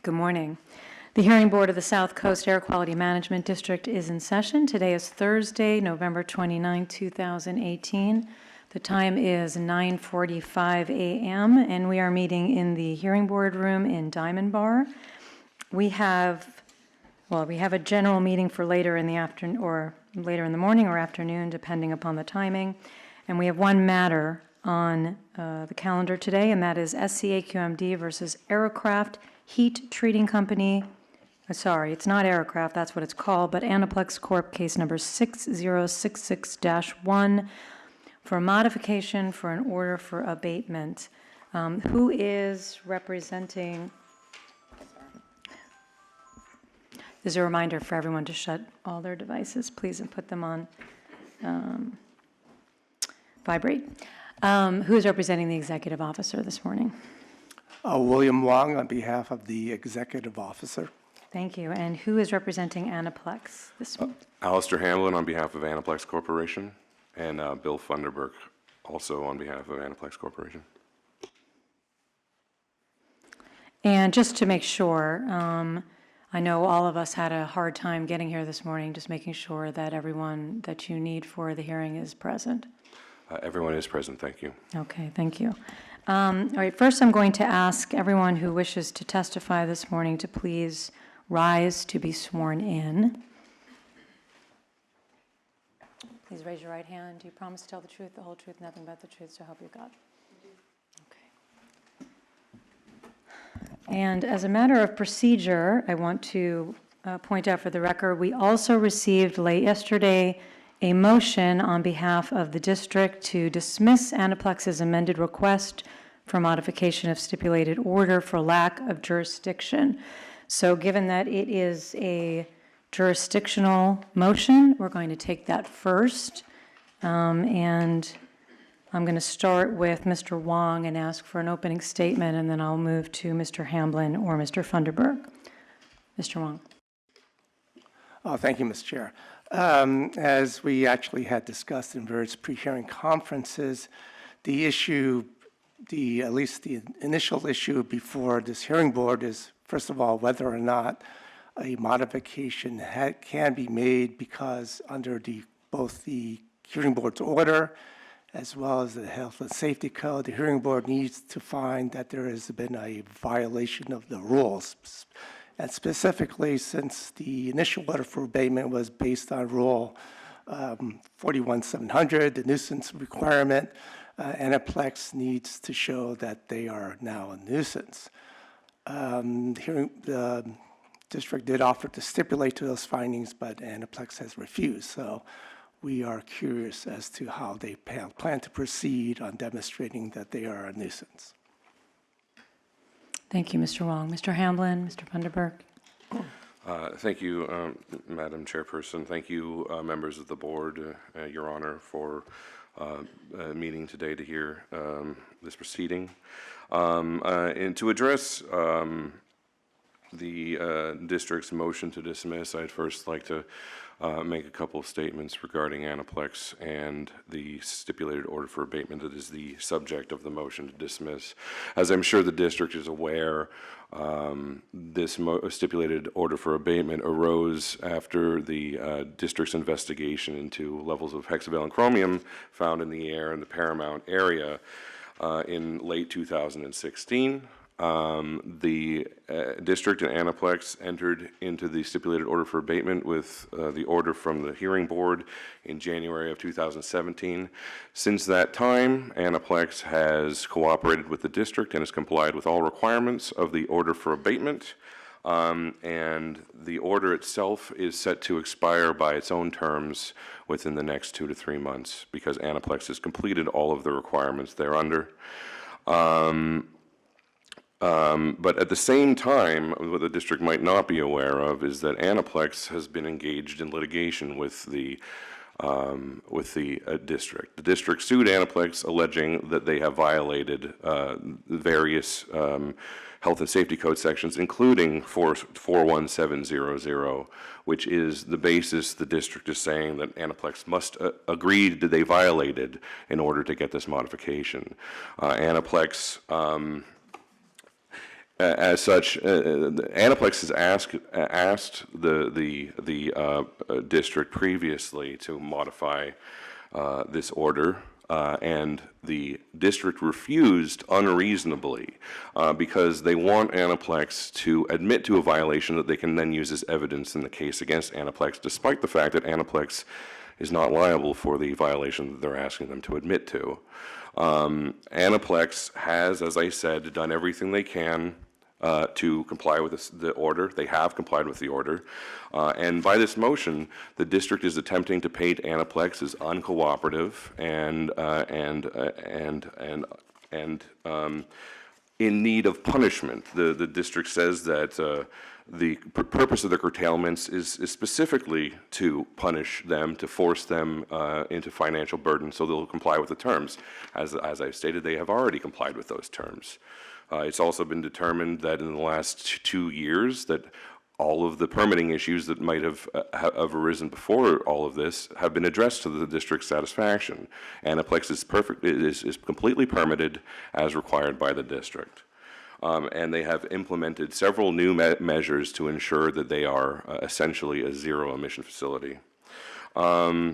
Good morning. The hearing board of the South Coast Air Quality Management District is in session. Today is Thursday, November 29, 2018. The time is 9:45 a.m. and we are meeting in the hearing board room in Diamond Bar. We have a general meeting for later in the afternoon or later in the morning or afternoon, depending upon the timing. And we have one matter on the calendar today, and that is SCAQMD versus Aerocraft Heat Treating Company. Sorry, it's not Aerocraft, that's what it's called, but Anaplex Corp. Case number 6066-1 for modification for an order for abatement. Who is representing? There's a reminder for everyone to shut all their devices, please, and put them on vibrate. Who is representing the executive officer this morning? William Wong on behalf of the executive officer. Thank you. And who is representing Anaplex this morning? Alistair Hamlin on behalf of Anaplex Corporation, and Bill Funderburk also on behalf of Anaplex Corporation. And just to make sure, I know all of us had a hard time getting here this morning, just making sure that everyone that you need for the hearing is present. Everyone is present, thank you. Okay, thank you. All right, first I'm going to ask everyone who wishes to testify this morning to please rise to be sworn in. Please raise your right hand. Do you promise to tell the truth, the whole truth, nothing but the truth, so help you God? Okay. And as a matter of procedure, I want to point out for the record, we also received late yesterday a motion on behalf of the district to dismiss Anaplex's amended request for modification of stipulated order for lack of jurisdiction. So given that it is a jurisdictional motion, we're going to take that first. And I'm going to start with Mr. Wong and ask for an opening statement, and then I'll move to Mr. Hamblin or Mr. Funderburk. Mr. Wong. Thank you, Ms. Chair. As we actually had discussed in various pre-hearing conferences, the issue, at least the initial issue before this hearing board is, first of all, whether or not a modification can be made, because under both the hearing board's order as well as the Health and Safety Code, the hearing board needs to find that there has been a violation of the rules. And specifically, since the initial order for abatement was based on Rule 41700, the nuisance requirement, Anaplex needs to show that they are now a nuisance. The district did offer to stipulate to those findings, but Anaplex has refused. So we are curious as to how they plan to proceed on demonstrating that they are a nuisance. Thank you, Mr. Wong. Mr. Hamblin, Mr. Funderburk. Thank you, Madam Chairperson. Thank you, members of the board, Your Honor, for meeting today to hear this proceeding. And to address the district's motion to dismiss, I'd first like to make a couple of statements regarding Anaplex and the stipulated order for abatement that is the subject of the motion to dismiss. As I'm sure the district is aware, this stipulated order for abatement arose after the district's investigation into levels of hexavalent chromium found in the air in the Paramount area in late 2016. The district and Anaplex entered into the stipulated order for abatement with the order from the hearing board in January of 2017. Since that time, Anaplex has cooperated with the district and has complied with all requirements of the order for abatement. And the order itself is set to expire by its own terms within the next 2 to 3 months, because Anaplex has completed all of the requirements thereunder. But at the same time, what the district might not be aware of is that Anaplex has been engaged in litigation with the district. The district sued Anaplex, alleging that they have violated various health and safety code sections, including 41700, which is the basis the district is saying that Anaplex must agree that they violated in order to get this modification. Anaplex As such, Anaplex has asked the district previously to modify this order, and the district refused unreasonably because they want Anaplex to admit to a violation that they can then use as evidence in the case against Anaplex, despite the fact that Anaplex is not liable for the violation that they're asking them to admit to. Anaplex has, as I said, done everything they can to comply with the order. They have complied with the order. And by this motion, the district is attempting to paint Anaplex as uncooperative and in need of punishment. The district says that the purpose of the curtailments is specifically to punish them, to force them into financial burden so they'll comply with the terms. As I've stated, they have already complied with those terms. It's also been determined that in the last 2 years that all of the permitting issues that might have arisen before all of this have been addressed to the district's satisfaction. Anaplex is completely permitted as required by the district. And they have implemented several new measures to ensure that they are essentially a zero-emission facility. Now,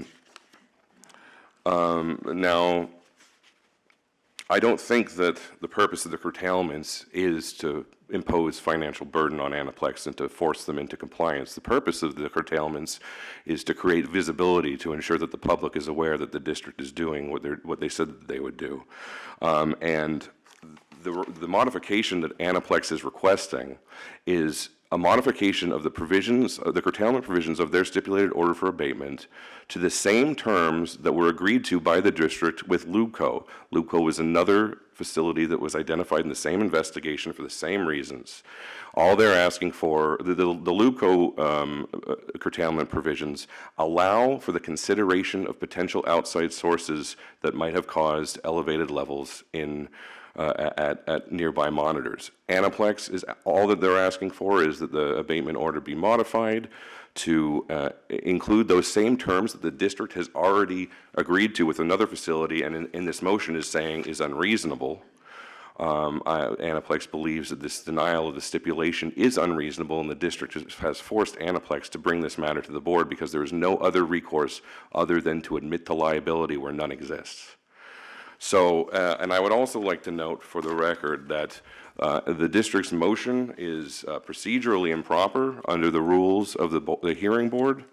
I don't think that the purpose of the curtailments is to impose financial burden on Anaplex and to force them into compliance. The purpose of the curtailments is to create visibility to ensure that the public is aware that the district is doing what they said that they would do. And the modification that Anaplex is requesting is a modification of the provisions, the curtailment provisions of their stipulated order for abatement to the same terms that were agreed to by the district with Lubco. Lubco was another facility that was identified in the same investigation for the same reasons. All they're asking for, the Lubco curtailment provisions allow for the consideration of potential outside sources that might have caused elevated levels in at nearby monitors. Anaplex is all that they're asking for is that the abatement order be modified to include those same terms that the district has already agreed to with another facility and in this motion is saying is unreasonable. Anaplex believes that this denial of the stipulation is unreasonable and the district has forced Anaplex to bring this matter to the board because there is no other recourse other than to admit to liability where none exists. So, and I would also like to note for the record that the district's motion is procedurally improper under the rules of the hearing board.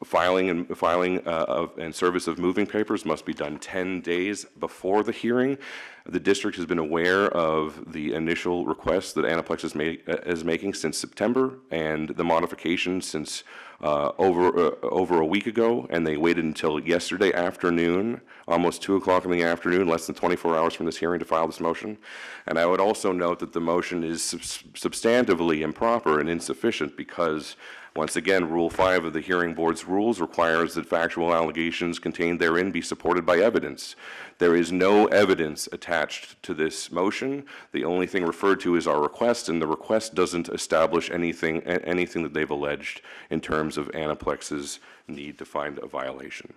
Filing and service of moving papers must be done 10 days before the hearing. The district has been aware of the initial request that Anaplex is making since September and the modification since over a week ago, and they waited until yesterday afternoon, almost 2 o'clock in the afternoon, less than 24 hours from this hearing to file this motion. And I would also note that the motion is substantively improper and insufficient because once again, Rule 5 of the Hearing Board's rules requires that factual allegations contained therein be supported by evidence. There is no evidence attached to this motion. The only thing referred to is our request, and the request doesn't establish anything that they've alleged in terms of Anaplex's need to find a violation.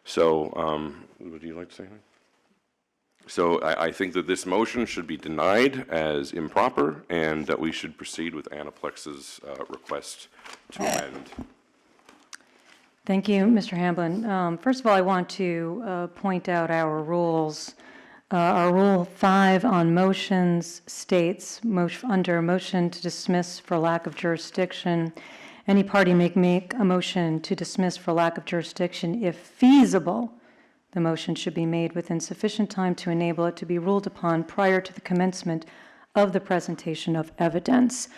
So, would you like to say anything? So I think that this motion should be denied as improper and that we should proceed with Anaplex's request to amend. Thank you, Mr. Hamblin. First of all, I want to point out our rules. Our Rule 5 on motions states, under motion to dismiss for lack of jurisdiction, any party may make a motion to dismiss for lack of jurisdiction if feasible. The motion should be made within sufficient time to enable it to be ruled upon prior to the commencement of the presentation of evidence.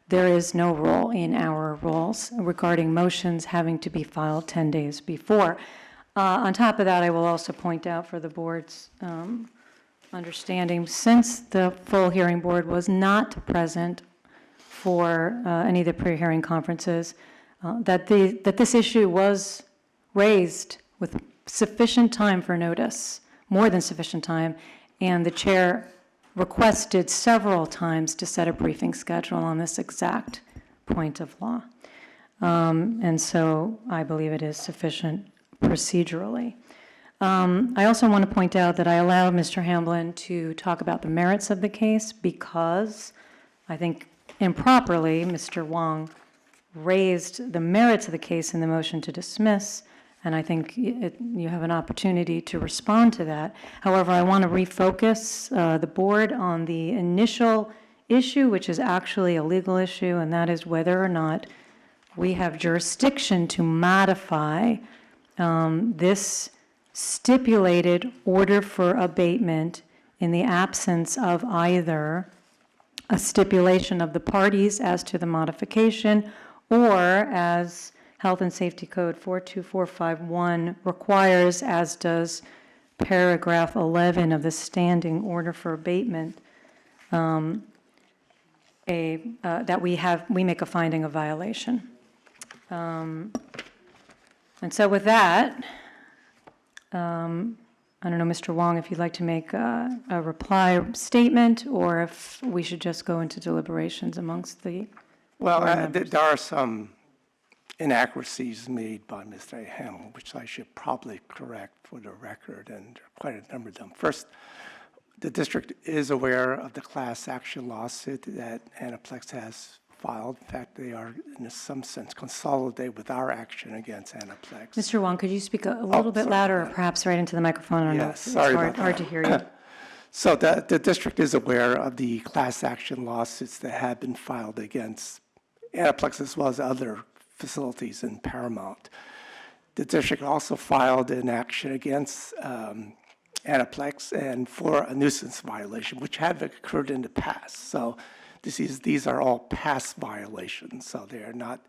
There is no rule in our rules regarding motions having to be filed 10 days before. On top of that, I will also point out for the board's understanding, since the full hearing board was not present for any of the pre-hearing conferences, that this issue was raised with sufficient time for notice, more than sufficient time, and the chair requested several times to set a briefing schedule on this exact point of law. And so I believe it is sufficient procedurally. I also want to point out that I allowed Mr. Hamblin to talk about the merits of the case because I think improperly Mr. Wong raised the merits of the case in the motion to dismiss, and I think you have an opportunity to respond to that. However, I want to refocus the board on the initial issue, which is actually a legal issue, and that is whether or not we have jurisdiction to modify this stipulated order for abatement in the absence of either a stipulation of the parties as to the modification, or as Health and Safety Code 42451 requires, as does paragraph 11 of the standing order for abatement, that we make a finding of violation. And so with that, I don't know, Mr. Wong, if you'd like to make a reply statement, or if we should just go into deliberations amongst the Well, board members. there are some inaccuracies made by Mr. Hamill, which I should probably correct for the record, and there are quite a number of them. First, the district is aware of the class action lawsuit that Anaplex has filed. In fact, they are, in some sense, consolidated with our action against Anaplex. Mr. Wong, could you speak a little bit sorry louder, or about perhaps right into the microphone? I don't know. Yes, It's sorry hard, about hard that. to hear you. So the district is aware of the class action lawsuits that have been filed against Anaplex as well as other facilities in Paramount. The district also filed an action against Anaplex and for a nuisance violation, which have occurred in the past. So these are all past violations. So they are not.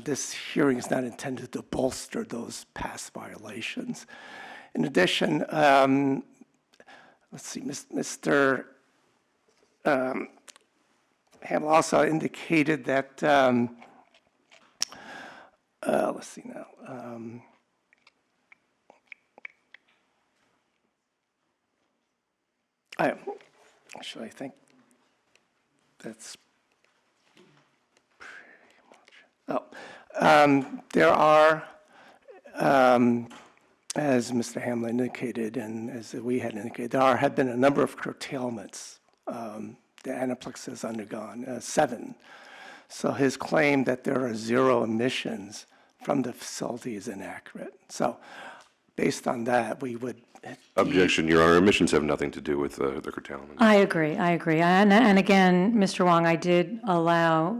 This hearing is not intended to bolster those past violations. In addition, let's see, Mr. Hamill also indicated that, let's see now. Actually, I think that's pretty much. There are, as Mr. Hamlin indicated, and as we had indicated, there have been a number of curtailments that Anaplex has undergone, 7. So his claim that there are 0 emissions from the facility is inaccurate. So based on that, we would. Objection, Your Honor. Emissions have nothing to do with the curtailment. I agree. And again, Mr. Wong, I did allow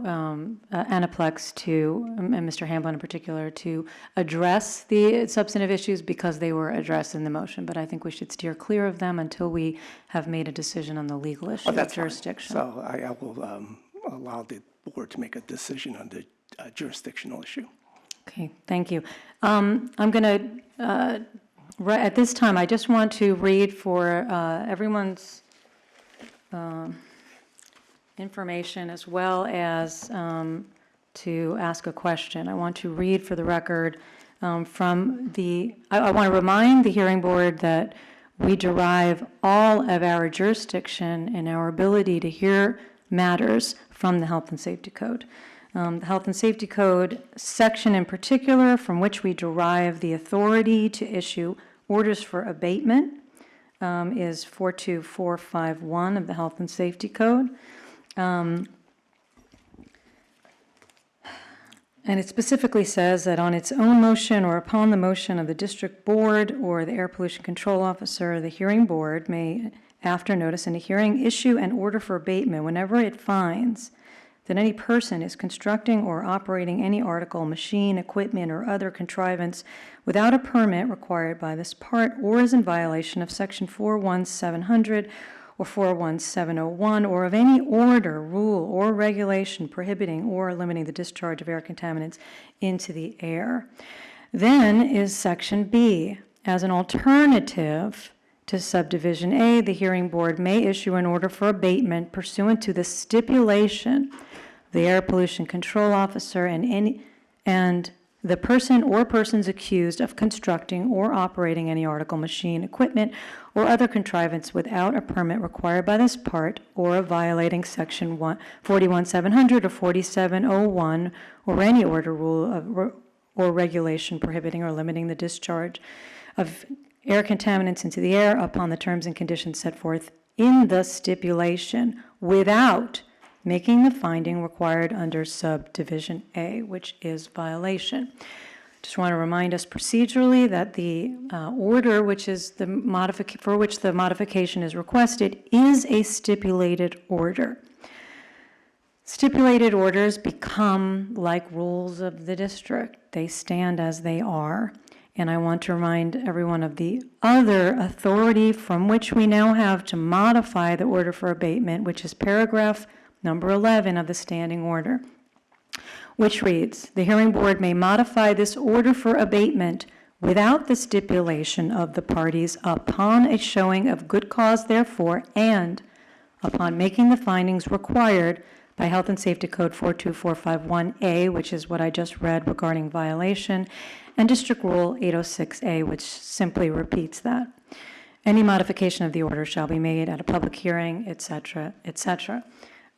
Anaplex to, and Mr. Hamblin in particular, to address the substantive issues because they were addressed in the motion, but I think we should steer clear of them until we have made a decision on the legal issue of That's fine. jurisdiction. So I will allow the board to make a decision on the jurisdictional issue. Okay, thank you. I'm going to, at this time, I just want to read for everyone's information as well as to ask a question. I want to read for the record from the, I want to remind the hearing board that we derive all of our jurisdiction and our ability to hear matters from the Health and Safety Code. The Health and Safety Code section in particular from which we derive the authority to issue orders for abatement is 42451 of the Health and Safety Code. And it specifically says that on its own motion or upon the motion of the district board or the air pollution control officer, the hearing board may, after notice in a hearing, issue an order for abatement whenever it finds that any person is constructing or operating any article, machine, equipment, or other contrivance without a permit required by this part or is in violation of Section 41700 or 41701 or of any order, rule, or regulation prohibiting or limiting the discharge of air contaminants into the air. Then is Section B. As an alternative to Subdivision A, the hearing board may issue an order for abatement pursuant to the stipulation of the air pollution control officer and the person or persons accused of constructing or operating any article, machine, equipment, or other contrivance without a permit required by this part or of violating Section 41700 or 4701 or any order, rule, or regulation prohibiting or limiting the discharge of air contaminants into the air upon the terms and conditions set forth in the stipulation without making the finding required under subdivision A, which is violation. Just want to remind us procedurally that the order, which is for which the modification is requested, is a stipulated order. Stipulated orders become like rules of the district. They stand as they are. And I want to remind everyone of the other authority from which we now have to modify the order for abatement, which is paragraph number 11 of the standing order, which reads, "The hearing board may modify this order for abatement without the stipulation of the parties upon a showing of good cause therefore and upon making the findings required by Health and Safety Code 42451A, which is what I just read regarding violation, and District Rule 806A, which simply repeats that. Any modification of the order shall be made at a public hearing, et cetera, et cetera."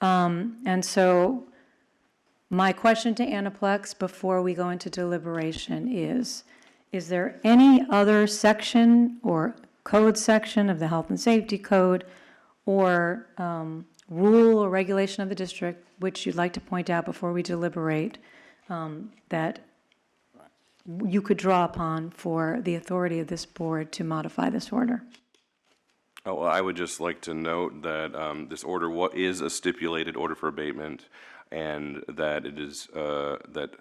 And so my question to Anaplex before we go into deliberation is there any other section or code section of the Health and Safety Code or rule or regulation of the district which you'd like to point out before we deliberate that you could draw upon for the authority of this board to modify this order? Oh, well, I would just like to note that this order is a stipulated order for abatement, and that it is that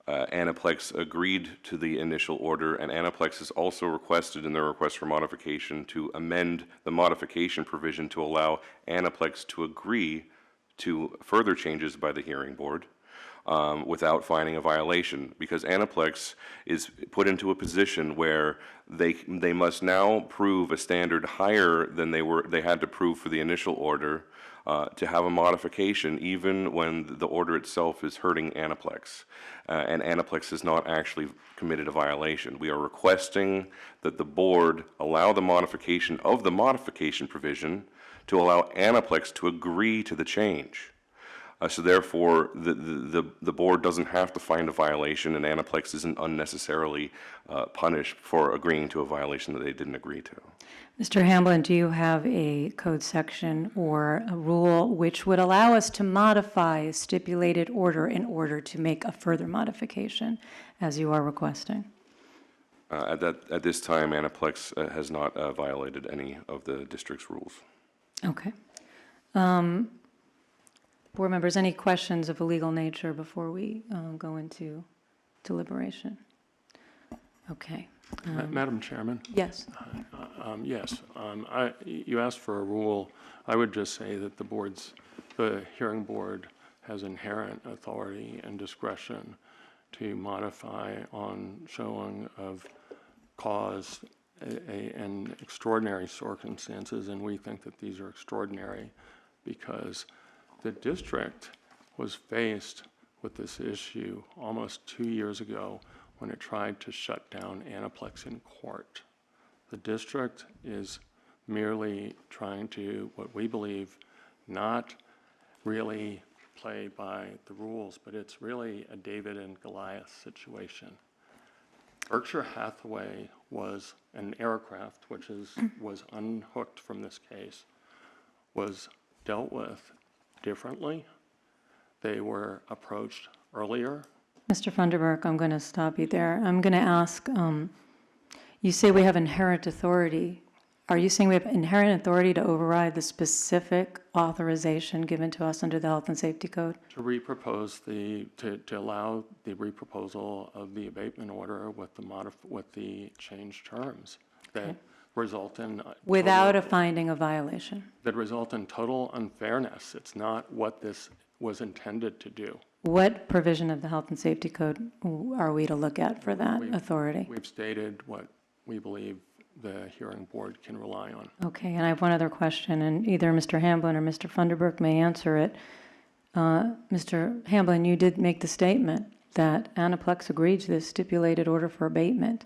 Anaplex agreed to the initial order, and Anaplex has also requested in their request for modification to amend the modification provision to allow Anaplex to agree to further changes by the hearing board without finding a violation, because Anaplex is put into a position where they must now prove a standard higher than they had to prove for the initial order to have a modification, even when the order itself is hurting Anaplex. And Anaplex has not actually committed a violation. We are requesting that the board allow the modification of the modification provision to allow Anaplex to agree to the change. So therefore, the board doesn't have to find a violation, and Anaplex isn't unnecessarily punished for agreeing to a violation that they didn't agree to. Mr. Hamblin, do you have a code section or a rule which would allow us to modify a stipulated order in order to make a further modification, as you are requesting? At this time, Anaplex has not violated any of the district's rules. Okay. Board members, any questions of a legal nature before we go into deliberation? Okay. Madam Chairman? Yes. Yes. You asked for a rule. I would just say that the hearing board has inherent authority and discretion to modify on showing of cause and extraordinary circumstances, and we think that these are extraordinary because the district was faced with this issue almost 2 years ago when it tried to shut down Anaplex in court. The district is merely trying to, what we believe, not really play by the rules, but it's really a David and Goliath situation. Berkshire Hathaway was an Aerocraft, which was unhooked from this case, was dealt with differently. They were approached earlier. Mr. Funderburk, I'm going to stop you there. I'm going to ask, you say we have inherent authority. Are you saying we have inherent authority to override the specific authorization given to us under the Health and Safety Code? To repropose to allow the reproposal of the abatement order with the changed terms that result in without a finding of violation. That result in total unfairness. It's not what this was intended to do. What provision of the Health and Safety Code are we to look at for that authority? We've stated what we believe the hearing board can rely on. Okay, and I have one other question, and either Mr. Hamblin or Mr. Funderburk may answer it. Mr. Hamblin, you did make the statement that Anaplex agreed to this stipulated order for abatement.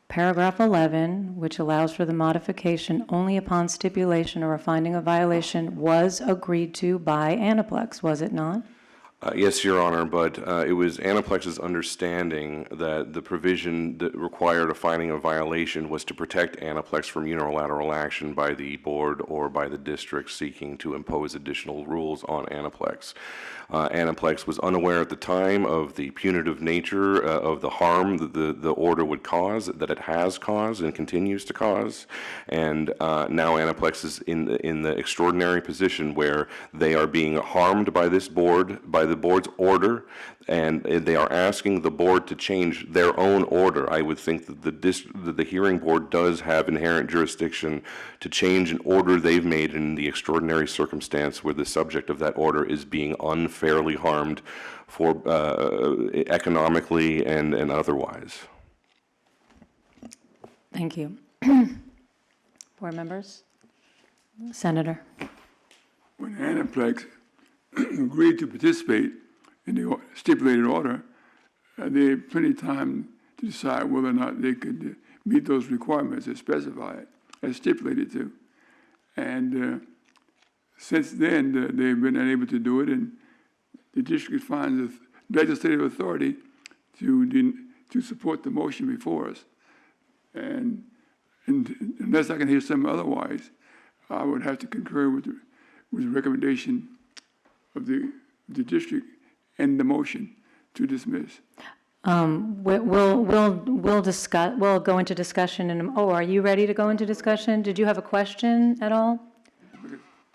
Paragraph 11, which allows for the modification only upon stipulation or a finding of violation, was agreed to by Anaplex, was it not? Yes, Your Honor, but it was Anaplex's understanding that the provision that required a finding of violation was to protect Anaplex from unilateral action by the board or by the district seeking to impose additional rules on Anaplex. Anaplex was unaware at the time of the punitive nature of the harm that the order would cause, that it has caused and continues to cause, and now Anaplex is in the extraordinary position where they are being harmed by this board, by the board's order, and they are asking the board to change their own order. I would think that the hearing board does have inherent jurisdiction to change an order they've made in the extraordinary circumstance where the subject of that order is being unfairly harmed for economically and otherwise. Thank you. Board members? Senator. When Anaplex agreed to participate in the stipulated order, they had plenty of time to decide whether or not they could meet those requirements as specified, as stipulated to. And since then, they've been unable to do it, and the district finds the legislative authority to support the motion before us. And unless I can hear something otherwise, I would have to concur with the recommendation of the district and the motion to dismiss. We'll discuss. We'll go into discussion. Are you ready to go into discussion? Did you have a question at all?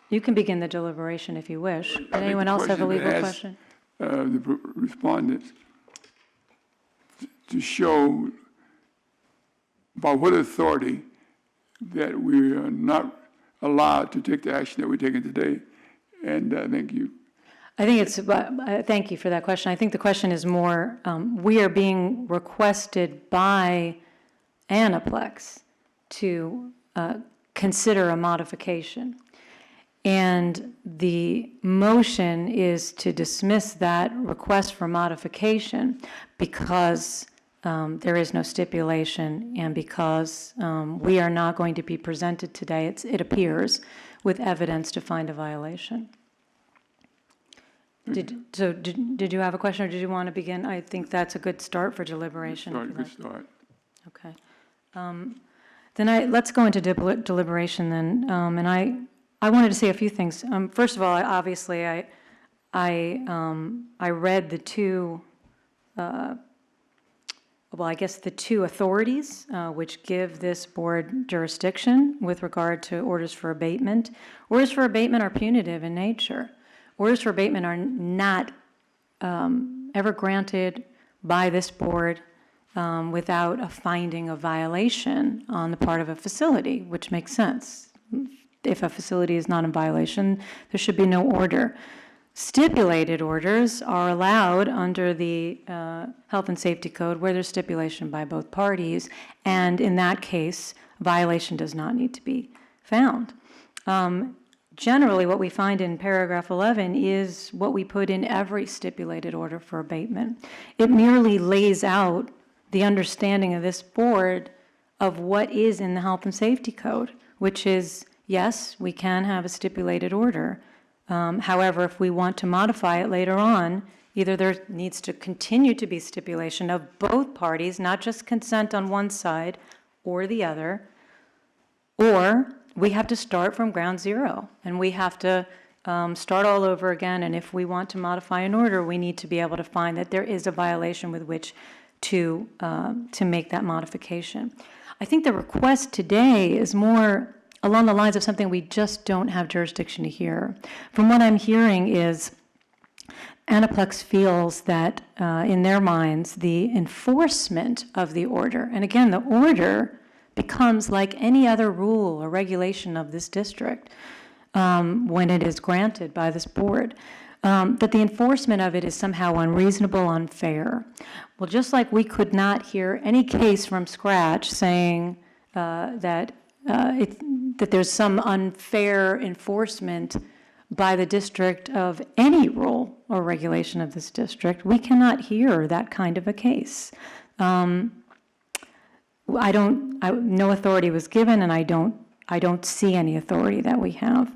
You can begin the deliberation if you wish. Did anyone else have a legal question? The respondents to show by what authority that we are not allowed to take the action that we're taking today. And thank you. I think it's, thank you for that question. I think the question is more, we are being requested by Anaplex to consider a modification. And the motion is to dismiss that request for modification because there is no stipulation and because we are not going to be presented today, it appears, with evidence to find a violation. Did you have a question or did you want to begin? I think that's a good start for deliberation. Good start. Okay. Then let's go into deliberation then. And I wanted to say a few things. First of all, obviously, I read the two, the two authorities which give this board jurisdiction with regard to orders for abatement. Orders for abatement are punitive in nature. Orders for abatement are not ever granted by this board without a finding of violation on the part of a facility, which makes sense. If a facility is not in violation, there should be no order. Stipulated orders are allowed under the Health and Safety Code where there's stipulation by both parties, and in that case, violation does not need to be found. Generally, what we find in paragraph 11 is what we put in every stipulated order for abatement. It merely lays out the understanding of this board of what is in the Health and Safety Code, which is, yes, we can have a stipulated order. However, if we want to modify it later on, either there needs to continue to be stipulation of both parties, not just consent on one side or the other, or we have to start from ground zero, and we have to start all over again, and if we want to modify an order, we need to be able to find that there is a violation with which to make that modification. I think the request today is more along the lines of something we just don't have jurisdiction to hear. From what I'm hearing is Anaplex feels that in their minds, the enforcement of the order, and again, the order becomes like any other rule or regulation of this district when it is granted by this board, that the enforcement of it is somehow unreasonable, unfair. Well, just like we could not hear any case from scratch saying that there's some unfair enforcement by the district of any rule or regulation of this district, we cannot hear that kind of a case. No authority was given, and I don't see any authority that we have.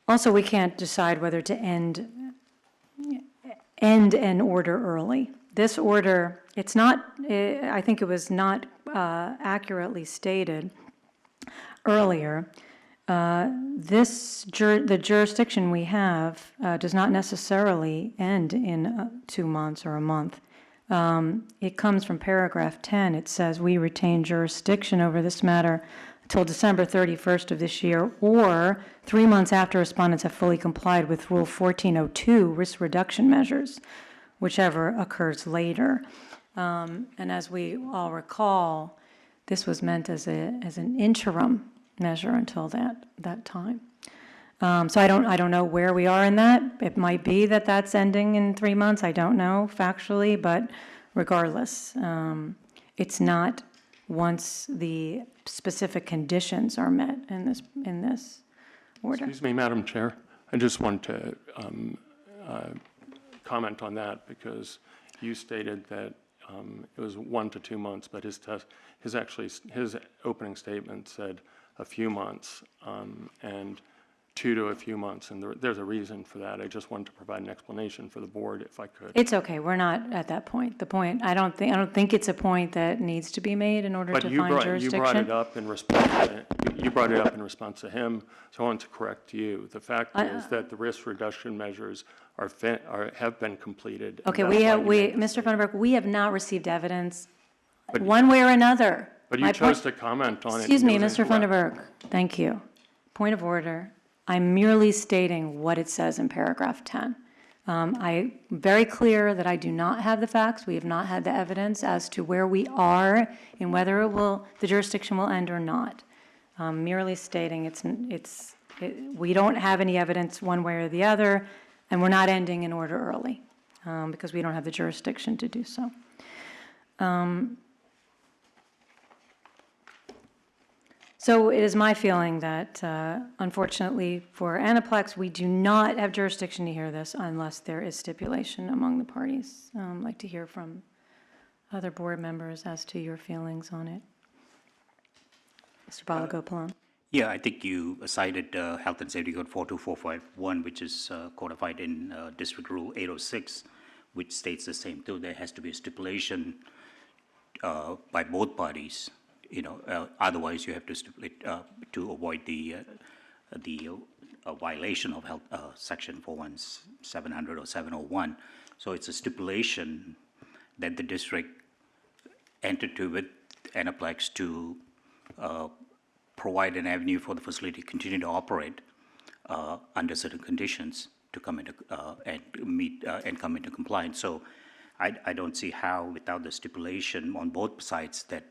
Also, we can't decide whether to end an order early. This order, it's not, I think it was not accurately stated earlier. The jurisdiction we have does not necessarily end in 2 months or a month. It comes from paragraph 10. It says, "We retain jurisdiction over this matter until December 31st of this year, or 3 months after respondents have fully complied with Rule 1402, risk reduction measures, whichever occurs later." And as we all recall, this was meant as an interim measure until that time. So I don't know where we are in that. It might be that that's ending in 3 months. I don't know factually, but regardless, it's not once the specific conditions are met in this order. Excuse me, Madam Chair. I just want to comment on that because you stated that it was 1 to 2 months, but his opening statement said a few months and 2 to a few months, and there's a reason for that. I just wanted to provide an explanation for the board, if I could. It's okay. We're not at that point. The point, I don't think it's a point that needs to be made in order But to you find brought jurisdiction. it up in response to, you brought it up in response to him, so I want to correct you. The fact is that the risk reduction measures have been completed. and Okay, that's why you made the Mr. Funderburk, we have not received evidence But- one way or another. But My you chose point- to comment on it. Excuse and me, it was Mr. incorrect. Funderburk, thank you. Point of order. I'm merely stating what it says in paragraph 10. I'm very clear that I do not have the facts. We have not had the evidence as to where we are and whether the jurisdiction will end or not. Merely stating we don't have any evidence one way or the other, and we're not ending an order early because we don't have the jurisdiction to do so. So it is my feeling that, unfortunately, for Anaplex, we do not have jurisdiction to hear this unless there is stipulation among the parties. I'd like to hear from other board members as to your feelings on it. Mr. Balagopalan. Yeah, I think you cited Health and Safety Code 42451, which is codified in District Rule 806, which states the same too. There has to be a stipulation by both parties. Otherwise you have to stipulate to avoid the violation of health section 41700 or 701. So it's a stipulation that the district entered to with Anaplex to provide an avenue for the facility to continue to operate under certain conditions to come into and meet and come into compliance. So I don't see how, without the stipulation on both sides, that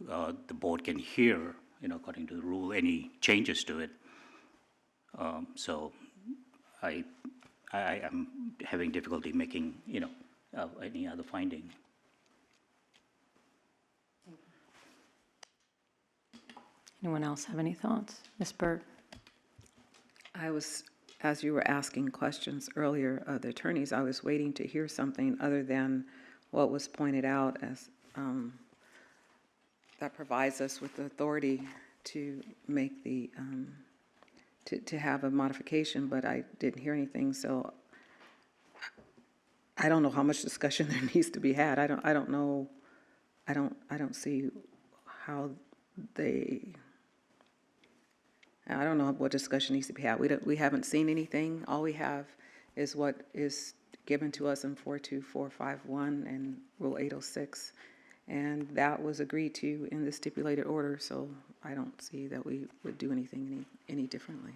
the board can hear, according to the rule, any changes to it. So I am having difficulty making, any other finding. Anyone else have any thoughts? Ms. Byrd? As you were asking questions earlier of the attorneys, I was waiting to hear something other than what was pointed out as that provides us with the authority to make to have a modification, but I didn't hear anything, so I don't know how much discussion there needs to be had. I don't know. I don't see how I don't know what discussion needs to be had. We haven't seen anything. All we have is what is given to us in 42451 and Rule 806. And that was agreed to in the stipulated order, so I don't see that we would do anything any differently.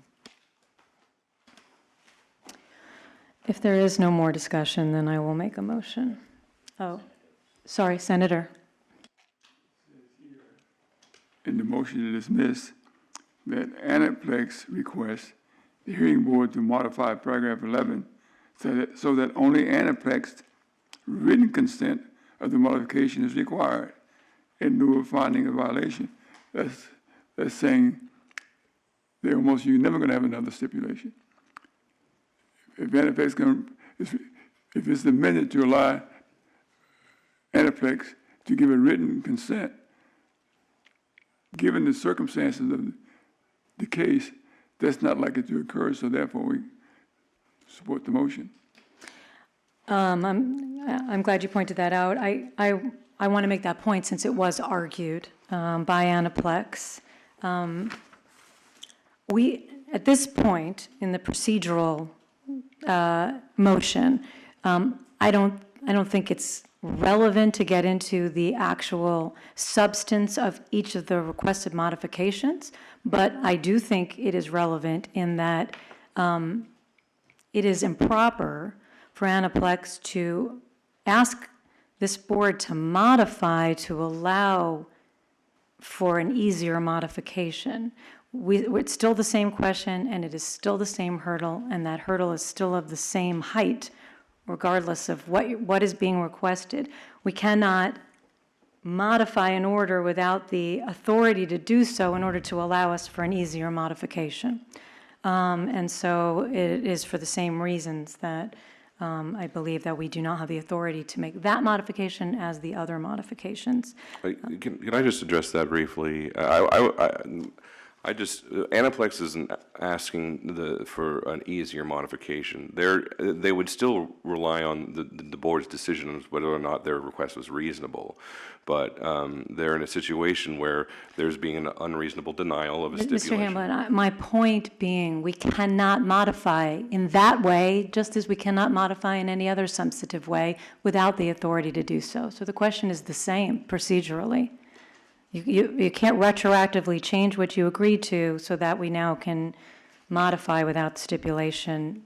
If there is no more discussion, then I will make a motion. Oh, sorry, Senator. In the motion to dismiss, that Anaplex requests the hearing board to modify paragraph 11 so that only Anaplex written consent of the modification is required in lieu of finding a violation. That's saying you're never going to have another stipulation. If Anaplex if it's amended to allow Anaplex to give a written consent, given the circumstances of the case, that's not likely to occur, so therefore we support the motion. I'm glad you pointed that out. I want to make that point since it was argued by Anaplex. At this point in the procedural motion, I don't think it's relevant to get into the actual substance of each of the requested modifications, but I do think it is relevant in that it is improper for Anaplex to ask this board to modify to allow for an easier modification. It's still the same question, and it is still the same hurdle, and that hurdle is still of the same height, regardless of what is being requested. We cannot modify an order without the authority to do so in order to allow us for an easier modification. And so it is for the same reasons that I believe that we do not have the authority to make that modification as the other modifications. Can I just address that briefly? Anaplex isn't asking for an easier modification. They would still rely on the board's decision on whether or not their request was reasonable. But they're in a situation where there's being an unreasonable denial of a stipulation. Mr. Hamblin, my point being, we cannot modify in that way, just as we cannot modify in any other substantive way without the authority to do so. So the question is the same procedurally. You can't retroactively change what you agreed to so that we now can modify without stipulation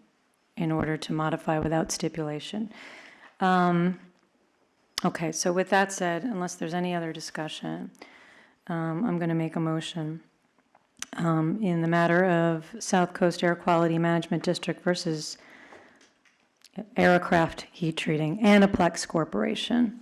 in order to modify without stipulation. Okay, so with that said, unless there's any other discussion, I'm going to make a motion in the matter of South Coast Air Quality Management District versus Aerocraft Heat Treating, Anaplex Corporation.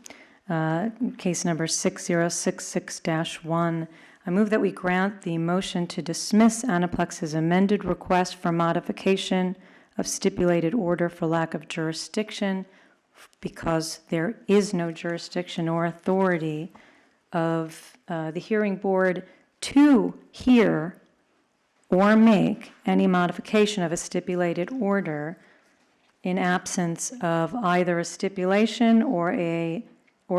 Case number 6066-1. I move that we grant the motion to dismiss Anaplex's amended request for modification of stipulated order for lack of jurisdiction because there is no jurisdiction or authority of the hearing board to hear or make any modification of a stipulated order in absence of either a stipulation or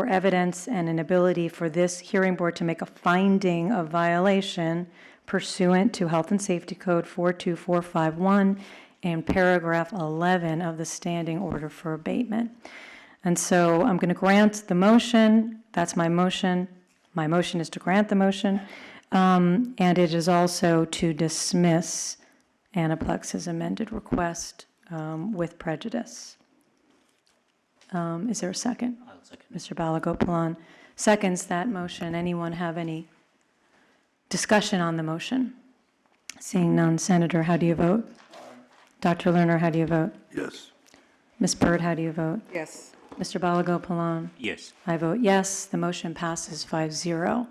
evidence and an ability for this hearing board to make a finding of violation pursuant to Health and Safety Code 42451 and paragraph 11 of the standing order for abatement. And so I'm going to grant the motion. That's my motion. My motion is to grant the motion. And it is also to dismiss Anaplex's amended request with prejudice. Is there a second? I'll second. Mr. Balagopalan seconds that motion. Anyone have any discussion on the motion? Seeing none, Senator, how do you vote? Dr. Lerner, how do you vote? Yes. Ms. Byrd, how do you vote? Yes. Mr. Balagopalan? Yes. I vote yes. The motion passes 5-0.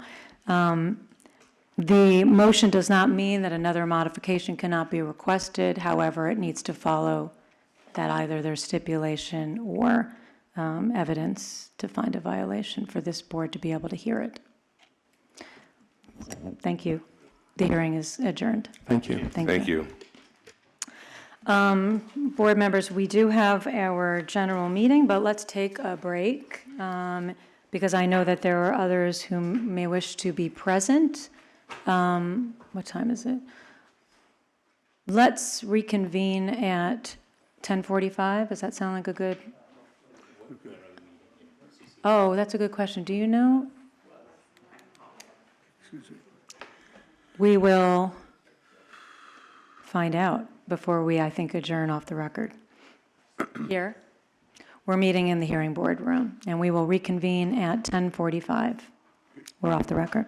The motion does not mean that another modification cannot be requested. However, it needs to follow that either there's stipulation or evidence to find a violation for this board to be able to hear it. Thank you. The hearing is adjourned. Thank you. Thank you. Board members, we do have our general meeting, but let's take a break because I know that there are others who may wish to be present. What time is it? Let's reconvene at 10:45. Does that sound like a good? Oh, that's a good question. Do you know? We will find out before we, I think, adjourn off the record. Here, we're meeting in the hearing board room, and we will reconvene at 10:45. We're off the record.